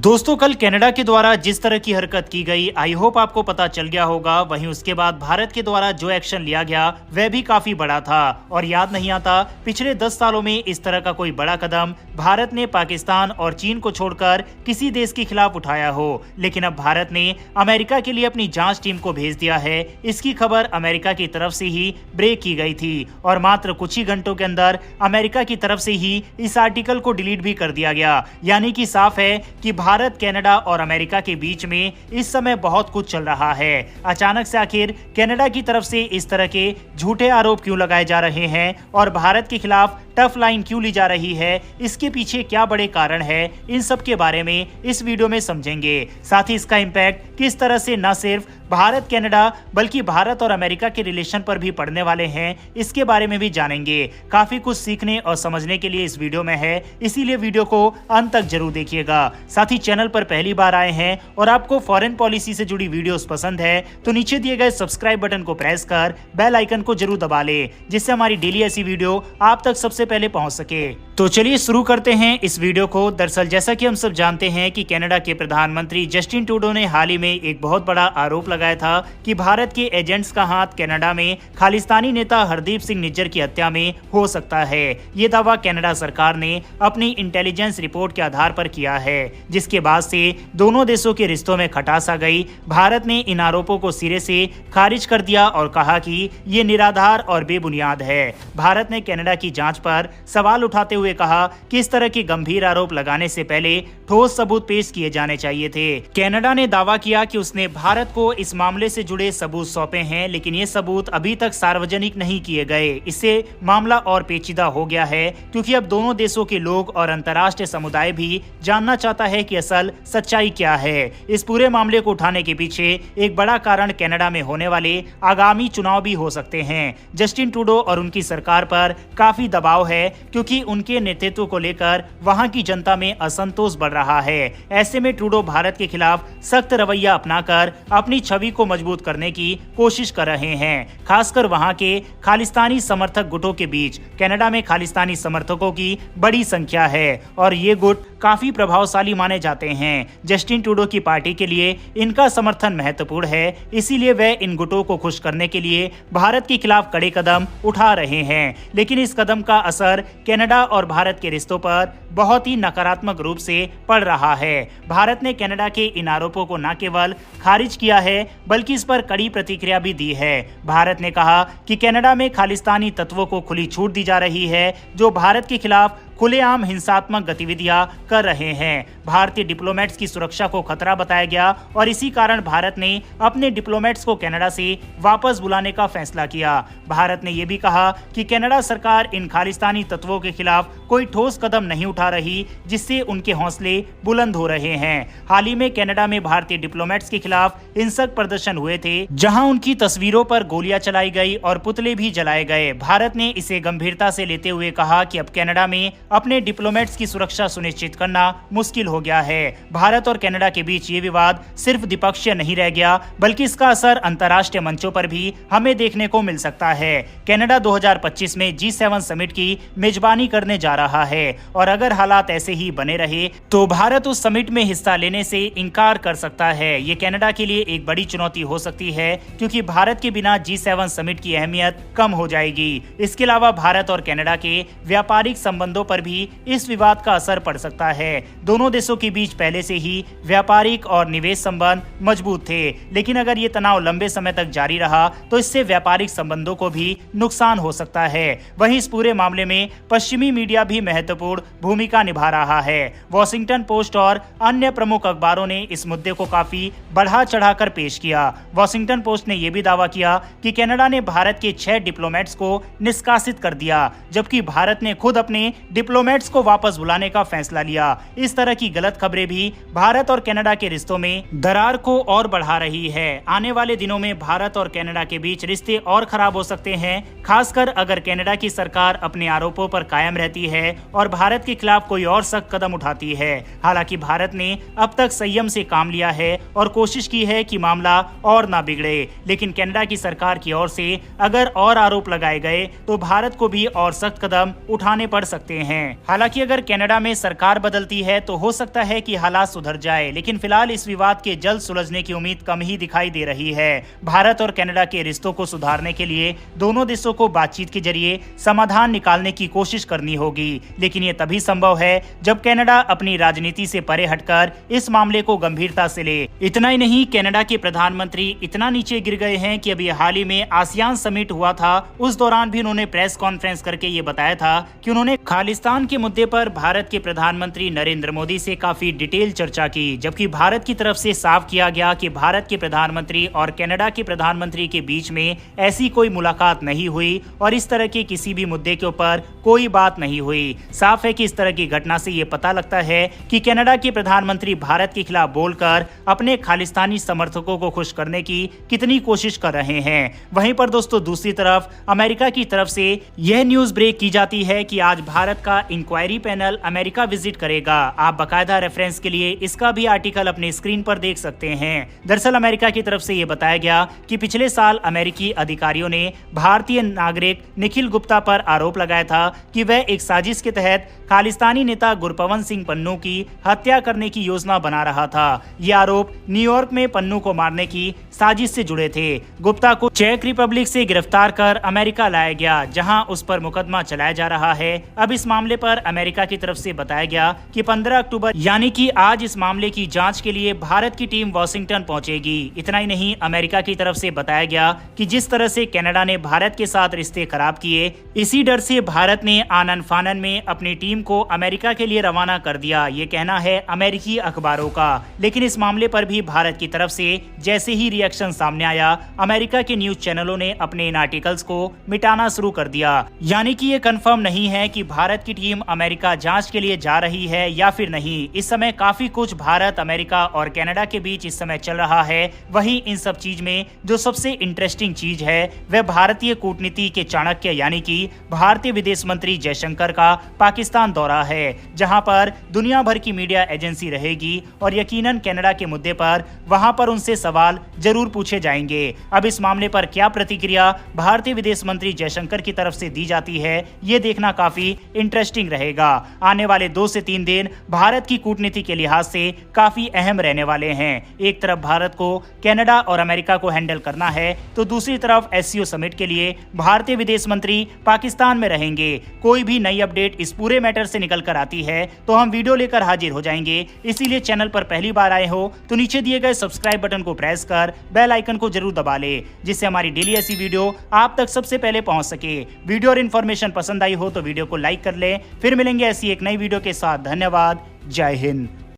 दोस्तों कल कनाडा के द्वारा जिस तरह की हरकत की गई, आई होप आपको पता चल गया होगा। वहीं उसके बाद भारत के द्वारा जो एक्शन लिया गया वह भी काफी बड़ा था और याद नहीं आता पिछले 10 सालों में इस तरह का कोई बड़ा कदम भारत ने पाकिस्तान और चीन को छोड़कर किसी देश के खिलाफ उठाया हो। लेकिन अब भारत ने अमेरिका के लिए अपनी जांच टीम को भेज दिया है। इसकी खबर अमेरिका की तरफ से ही ब्रेक की गई थी और मात्र कुछ ही घंटों के अंदर अमेरिका की तरफ से ही इस आर्टिकल को डिलीट भी कर दिया गया। यानी कि साफ है कि भारत, कनाडा और अमेरिका के बीच में इस समय बहुत कुछ चल रहा है। अचानक से आखिर कनाडा की तरफ से इस तरह के झूठे आरोप क्यों लगाए जा रहे हैं और भारत के खिलाफ टफ लाइन क्यों ली जा रही है, इसके पीछे क्या बड़े कारण है, इन सब के बारे में इस वीडियो में समझेंगे। साथ ही इसका इम्पैक्ट किस तरह से न सिर्फ भारत कनाडा बल्कि भारत और अमेरिका के रिलेशन पर भी पड़ने वाले हैं, इसके बारे में भी जानेंगे। काफी कुछ सीखने और समझने के लिए इस वीडियो में है, इसीलिए वीडियो को अंत तक जरूर देखिएगा। साथ ही चैनल पर पहली बार आए हैं और आपको फॉरेन पॉलिसी से जुड़ी वीडियोस पसंद है तो नीचे दिए गए सब्सक्राइब बटन को प्रेस कर बेल आइकन को जरूर दबा ले, जिससे हमारी डेली ऐसी वीडियो आप तक सबसे पहले पहुंच सके। तो चलिए शुरू करते हैं इस वीडियो को। दरअसल जैसा कि हम सब जानते हैं कि कनाडा के प्रधानमंत्री जस्टिन ट्रूडो ने हाल ही में एक बहुत बड़ा आरोप लगाया था कि भारत के एजेंट्स का हाथ कनाडा में खालिस्तानी नेता हरदीप सिंह निज्जर की हत्या में हो सकता है। ये दावा कनाडा सरकार ने अपनी इंटेलिजेंस रिपोर्ट के आधार पर किया है, जिसके बाद से दोनों देशों के रिश्तों में खटास आ गई। भारत ने इन आरोपों को सिरे से खारिज कर दिया और कहा कि ये निराधार और बेबुनियाद है। भारत ने कनाडा की जांच पर सवाल उठाते हुए कहा कि इस तरह के गंभीर आरोप लगाने से पहले ठोस सबूत पेश किए जाने चाहिए थे। कनाडा ने दावा किया कि उसने भारत को इस मामले से जुड़े सबूत सौंपे हैं, लेकिन ये सबूत अभी तक सार्वजनिक नहीं किए गए। इससे मामला और पेचीदा हो गया है क्योंकि अब दोनों देशों के लोग और अंतर्राष्ट्रीय समुदाय भी जानना चाहता है कि असल सच्चाई क्या है। इस पूरे मामले को उठाने के पीछे एक बड़ा कारण कनाडा में होने वाले आगामी चुनाव भी हो सकते हैं। जस्टिन ट्रूडो और उनकी सरकार पर काफी दबाव है क्योंकि उनके नेतृत्व को लेकर वहां की जनता में असंतोष बढ़ रहा है। ऐसे में ट्रूडो भारत के खिलाफ सख्त रवैया अपनाकर अपनी छवि को मजबूत करने की कोशिश कर रहे हैं, खासकर वहां के खालिस्तानी समर्थक गुटों के बीच। कनाडा में खालिस्तानी समर्थकों की बड़ी संख्या है और ये गुट काफी प्रभावशाली माने जाते हैं। जस्टिन ट्रूडो की पार्टी के लिए इनका समर्थन महत्वपूर्ण है, इसीलिए वे इन गुटों को खुश करने के लिए भारत के खिलाफ कड़े कदम उठा रहे हैं। लेकिन इस कदम का असर कनाडा और भारत के रिश्तों पर बहुत ही नकारात्मक रूप से पड़ रहा है। भारत ने कनाडा के इन आरोपों को न केवल खारिज किया है बल्कि इस पर कड़ी प्रतिक्रिया भी दी है। भारत ने कहा कि कनाडा में खालिस्तानी तत्वों को खुली छूट दी जा रही है जो भारत के खिलाफ खुलेआम हिंसात्मक गतिविधियां कर रहे हैं। भारतीय डिप्लोमेट्स की सुरक्षा को खतरा बताया गया और इसी कारण भारत ने अपने डिप्लोमेट्स को कनाडा से वापस बुलाने का फैसला किया। भारत ने यह भी कहा कि कनाडा सरकार इन खालिस्तानी तत्वों के खिलाफ कोई ठोस कदम नहीं उठा रही, जिससे उनके हौसले बुलंद हो रहे हैं। हाल ही में कनाडा में भारतीय डिप्लोमेट्स के खिलाफ हिंसक प्रदर्शन हुए थे, जहां उनकी तस्वीरों पर गोलियां चलाई गई और पुतले भी जलाए गए। भारत ने इसे गंभीरता से लेते हुए कहा कि अब कनाडा में अपने डिप्लोमेट्स की सुरक्षा सुनिश्चित करना मुश्किल हो गया है। भारत और कनाडा के बीच ये विवाद सिर्फ द्विपक्षीय नहीं रह गया, बल्कि इसका असर अंतर्राष्ट्रीय मंचों पर भी हमें देखने को मिल सकता है। कनाडा 2025 में G7 समिट की मेजबानी करने जा रहा है और अगर हालात ऐसे ही बने रहे तो भारत उस समिट में हिस्सा लेने से इनकार कर सकता है। ये कनाडा के लिए एक बड़ी चुनौती हो सकती है क्योंकि भारत के बिना G7 समिट की अहमियत कम हो जाएगी। इसके अलावा भारत और कनाडा के व्यापारिक संबंधों पर भी इस विवाद का असर पड़ सकता है। दोनों देशों के बीच पहले से ही व्यापारिक और निवेश संबंध मजबूत थे, लेकिन अगर ये तनाव लंबे समय तक जारी रहा तो इससे व्यापारिक संबंधों को भी नुकसान हो सकता है। वहीं इस पूरे मामले में पश्चिमी मीडिया भी महत्वपूर्ण भूमिका निभा रहा है। वॉशिंगटन पोस्ट और अन्य प्रमुख अखबारों ने इस मुद्दे को काफी बढ़ा चढ़ाकर पेश किया। वॉशिंगटन पोस्ट ने यह भी दावा किया कि कनाडा ने भारत के 6 डिप्लोमेट्स को निष्कासित कर दिया, जबकि भारत ने खुद अपने डिप्लोमेट्स को वापस बुलाने का फैसला लिया। इस तरह की गलत खबरें भी भारत और कनाडा के रिश्तों में दरार को और बढ़ा रही है। आने वाले दिनों में भारत और कनाडा के बीच रिश्ते और खराब हो सकते हैं, खासकर अगर कनाडा की सरकार अपने आरोपों पर कायम रहती है और भारत के खिलाफ कोई और सख्त कदम उठाती है। हालांकि भारत ने अब तक संयम से काम लिया है और कोशिश की है कि मामला और ना बिगड़े, लेकिन कनाडा की सरकार की ओर से अगर और आरोप लगाए गए तो भारत को भी और सख्त कदम उठाने पड़ सकते हैं। हालांकि अगर कनाडा में सरकार बदलती है तो हो सकता है कि हालात सुधर जाए, लेकिन फिलहाल इस विवाद के जल्द सुलझने की उम्मीद कम ही दिखाई दे रही है। भारत और कनाडा के रिश्तों को सुधारने के लिए दोनों देशों को बातचीत के जरिए समाधान निकालने की कोशिश करनी होगी, लेकिन ये तभी संभव है जब कनाडा अपनी राजनीति से परे हटकर इस मामले को गंभीरता से ले। इतना ही नहीं, कनाडा के प्रधानमंत्री इतना नीचे गिर गए हैं कि अभी हाल ही में आसियान समिट हुआ था, उस दौरान भी उन्होंने प्रेस कॉन्फ्रेंस करके ये बताया था कि उन्होंने खालिस्तान के मुद्दे पर भारत के प्रधानमंत्री नरेंद्र मोदी से काफी डिटेल चर्चा की, जबकि भारत की तरफ से साफ किया गया कि भारत के प्रधानमंत्री और कनाडा के प्रधानमंत्री के बीच में ऐसी कोई मुलाकात नहीं हुई और इस तरह के किसी भी मुद्दे के ऊपर कोई बात नहीं हुई। साफ है कि इस तरह की घटना से ये पता लगता है कि कनाडा के प्रधानमंत्री भारत के खिलाफ बोलकर अपने खालिस्तानी समर्थकों को खुश करने की कितनी कोशिश कर रहे हैं। वहीं पर दोस्तों दूसरी तरफ अमेरिका की तरफ से यह न्यूज ब्रेक की जाती है कि आज भारत का इंक्वायरी पैनल अमेरिका विजिट करेगा। आप बाकायदा रेफरेंस के लिए इसका भी आर्टिकल अपने स्क्रीन पर देख सकते हैं। दरअसल अमेरिका की तरफ से यह बताया गया कि पिछले साल अमेरिकी अधिकारियों ने भारतीय नागरिक निखिल गुप्ता पर आरोप लगाया था कि वह एक साजिश के तहत खालिस्तानी नेता गुरपवंत सिंह पन्नू की हत्या करने की योजना बना रहा था। ये आरोप न्यूयॉर्क में पन्नू को मारने की साजिश से जुड़े थे। गुप्ता को चेक रिपब्लिक से गिरफ्तार कर अमेरिका लाया गया, जहां उस पर मुकदमा चलाया जा रहा है। अब इस मामले पर अमेरिका की तरफ से बताया गया कि 15 अक्टूबर यानी कि आज इस मामले की जांच के लिए भारत की टीम वॉशिंगटन पहुंचेगी। इतना ही नहीं, अमेरिका की तरफ से बताया गया कि जिस तरह से कनाडा ने भारत के साथ रिश्ते खराब किए, इसी डर से भारत ने आनन फानन में अपनी टीम को अमेरिका के लिए रवाना कर दिया। ये कहना है अमेरिकी अखबारों का। लेकिन इस मामले पर भी भारत की तरफ से जैसे ही रिएक्शन सामने आया, अमेरिका के न्यूज चैनलों ने अपने इन आर्टिकल्स को मिटाना शुरू कर दिया। यानी कि ये कंफर्म नहीं है कि भारत की टीम अमेरिका जांच के लिए जा रही है या फिर नहीं। इस समय काफी कुछ भारत, अमेरिका और कनाडा के बीच इस समय चल रहा है। वहीं इन सब चीज में जो सबसे इंटरेस्टिंग चीज है वह भारतीय कूटनीति के चाणक्य यानी कि भारतीय विदेश मंत्री जयशंकर का पाकिस्तान दौरा है, जहां पर दुनिया भर की मीडिया एजेंसी रहेगी और यकीनन कनाडा के मुद्दे पर वहां पर उनसे सवाल जरूर पूछे जाएंगे। अब इस मामले पर क्या प्रतिक्रिया भारतीय विदेश मंत्री जयशंकर की तरफ से दी जाती है, ये देखना काफी इंटरेस्टिंग रहेगा। आने वाले 2 से 3 दिन भारत की कूटनीति के लिहाज से काफी अहम रहने वाले हैं। एक तरफ भारत को कनाडा और अमेरिका को हैंडल करना है, तो दूसरी तरफ एससीओ समिट के लिए भारतीय विदेश मंत्री पाकिस्तान में रहेंगे। कोई भी नई अपडेट इस पूरे मैटर से निकल कर आती है तो हम वीडियो लेकर हाजिर हो जाएंगे। इसीलिए चैनल पर पहली बार आए हो तो नीचे दिए गए सब्सक्राइब बटन को प्रेस कर बेल आइकन को जरूर दबा ले, जिससे हमारी डेली ऐसी वीडियो आप तक सबसे पहले पहुंच सके। वीडियो और इन्फॉर्मेशन पसंद आई हो तो वीडियो को लाइक कर ले। फिर मिलेंगे ऐसी एक नई वीडियो के साथ। धन्यवाद। जय हिंद।